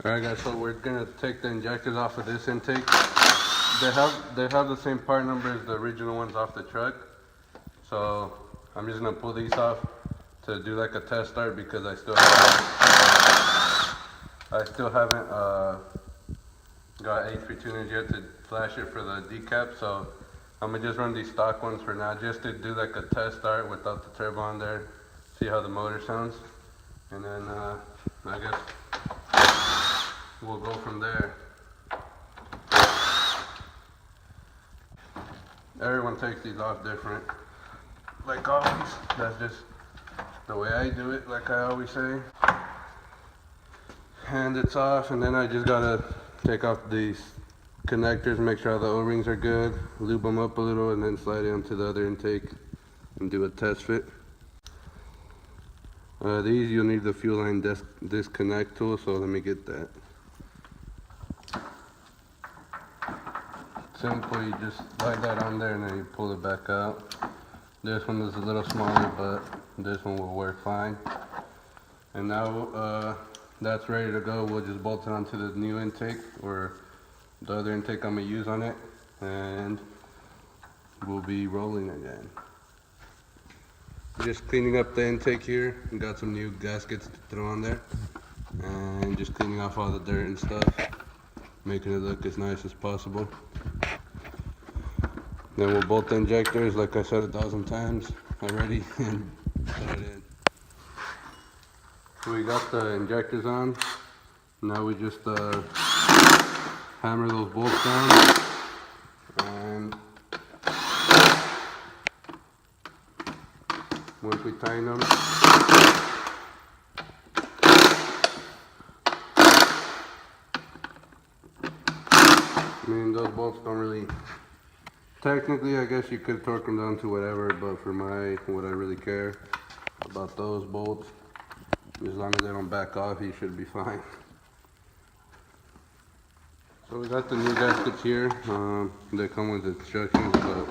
Alright guys, so we're gonna take the injectors off of this intake. They have the same part number as the original ones off the truck. So I'm just gonna pull these off to do like a test start because I still haven't got HP tuners yet to flash it for the decap. So I'm gonna just run these stock ones for now just to do like a test start without the turbo on there, see how the motor sounds, and then I guess we'll go from there. Everyone takes these off different. Like always, that's just the way I do it, like I always say. Hand it's off, and then I just gotta take off these connectors, make sure all the O-rings are good, lube them up a little, and then slide it onto the other intake and do a test fit. These you'll need the fuel line disconnect tool, so let me get that. Simple, you just slide that on there and then you pull it back out. This one is a little smaller, but this one will work fine. And now that's ready to go. We'll just bolt it onto the new intake or the other intake I'm gonna use on it, and we'll be rolling again. Just cleaning up the intake here. We got some new gaskets to throw on there, and just cleaning off all the dirt and stuff, making it look as nice as possible. Then we'll bolt the injectors, like I said 1,000 times already, and put it in. So we got the injectors on. Now we just hammer those bolts down, and once we tighten them, I mean, those bolts don't really, technically I guess you could torque them down to whatever, but for what I really care about those bolts, as long as they don't back off, you should be fine. So we got the new gaskets here. They come with instructions, but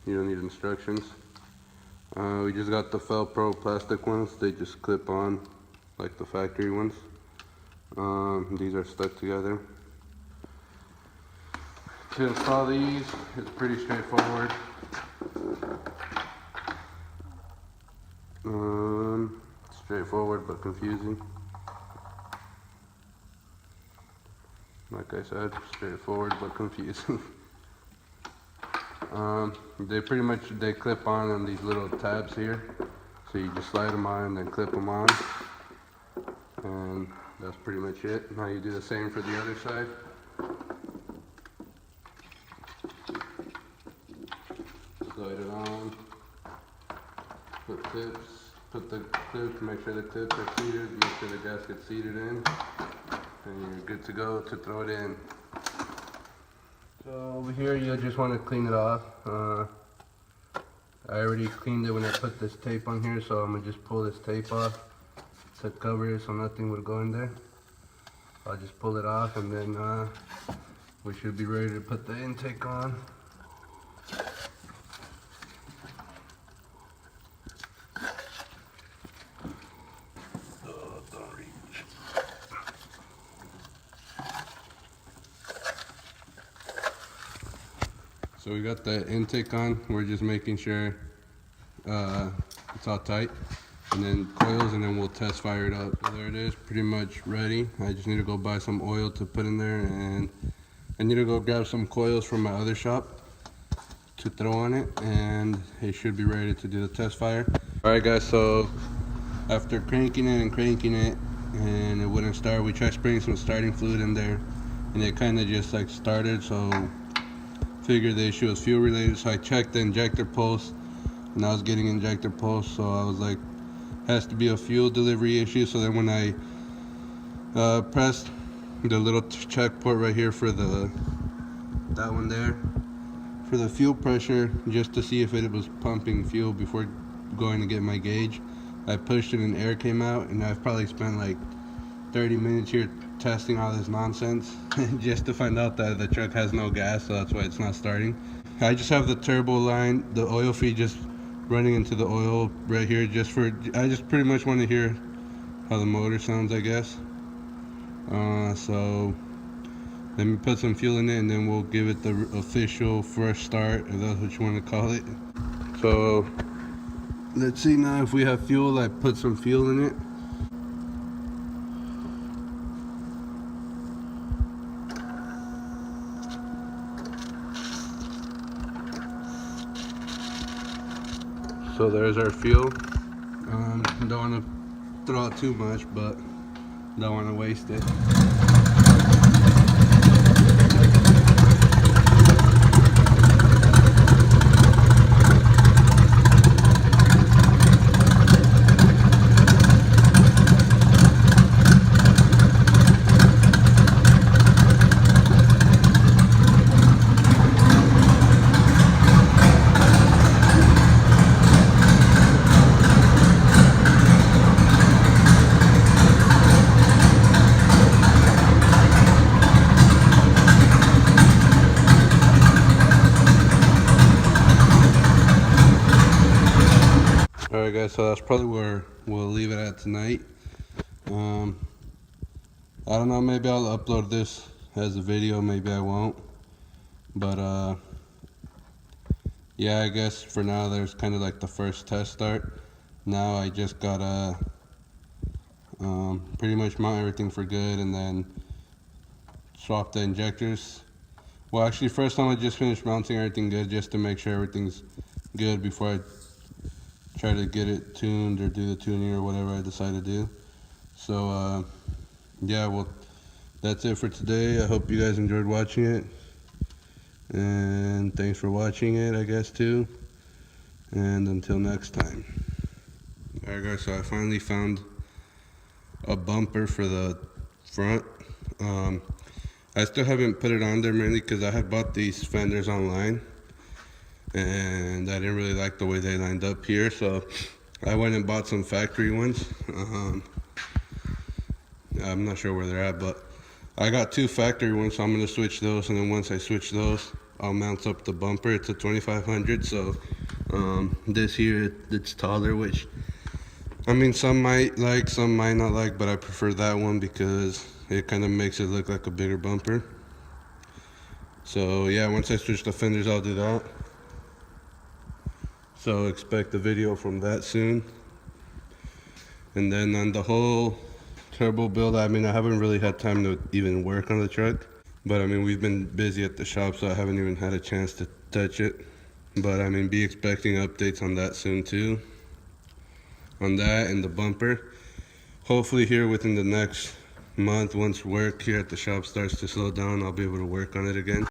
you don't need instructions. We just got the Felpro plastic ones. They just clip on like the factory ones. These are stuck together. To install these, it's pretty straightforward. Straightforward but confusing. Like I said, straightforward but confusing. They clip on these little tabs here. So you just slide them on and then clip them on. And that's pretty much it. Now you do the same for the other side. Slide it on. Put the clips, make sure the clips are seated, make sure the gasket's seated in, and you're good to go to throw it in. So over here you'll just want to clean it off. I already cleaned it when I put this tape on here, so I'm going to just pull this tape off to cover it so nothing would go in there. I'll just pull it off, and then we should be ready to put the intake on. So we got the intake on. We're just making sure it's all tight, and then coils, and then we'll test fire it up. So there it is, pretty much ready. I just need to go buy some oil to put in there, and I need to go grab some coils from my other shop to throw on it, and it should be ready to do the test fire. Alright guys, so after cranking it and it wouldn't start, we tried spraying some starting fluid in there, and it kind of just like started. So figured the issue was fuel related, so I checked the injector pulse, and I was getting injector pulse, so I was like, has to be a fuel delivery issue. So then when I pressed the little check port right here for that one there, for the fuel pressure, just to see if it was pumping fuel before going to get my gauge, I pushed it and air came out, and I've probably spent like 30 minutes here testing all this nonsense just to find out that the truck has no gas, so that's why it's not starting. I just have the turbo line, the oil feed just running into the oil right here, I just pretty much want to hear how the motor sounds, I guess. So let me put some fuel in it and then we'll give it the official fresh start, if that's what you want to call it. So let's see now if we have fuel. I put some fuel in it. So there's our fuel. Don't want to throw out too much, but don't want to waste it. Alright guys, so that's probably where we'll leave it at tonight. I don't know, maybe I'll upload this as a video, maybe I won't. But yeah, I guess for now there's kind of like the first test start. Now I just gotta pretty much mount everything for good and then swap the injectors. Well, actually first I'm gonna just finish mounting everything good just to make sure everything's good before I try to get it tuned or do the tuning or whatever I decide to do. So yeah, well, that's it for today. I hope you guys enjoyed watching it, and thanks for watching it, I guess, too, and until next time. Alright guys, so I finally found a bumper for the front. I still haven't put it on there, mainly because I had bought these fenders online and I didn't really like the way they lined up here, so I went and bought some factory ones. I'm not sure where they're at, but I got 2 factory ones, so I'm going to switch those, and then once I switch those, I'll mount up the bumper. It's a 2500, so this here, it's taller, which, I mean, some might like, some might not like, but I prefer that one because it kind of makes it look like a bigger bumper. So yeah, once I switch the fenders, I'll do that. So expect a video from that soon. And then on the whole turbo build, I mean, I haven't really had time to even work on the truck, but I mean, we've been busy at the shop, so I haven't even had a chance to touch it. But I mean, be expecting updates on that soon too, on that and the bumper. Hopefully here within the next month, once work here at the shop starts to slow down, I'll be able to work on it again.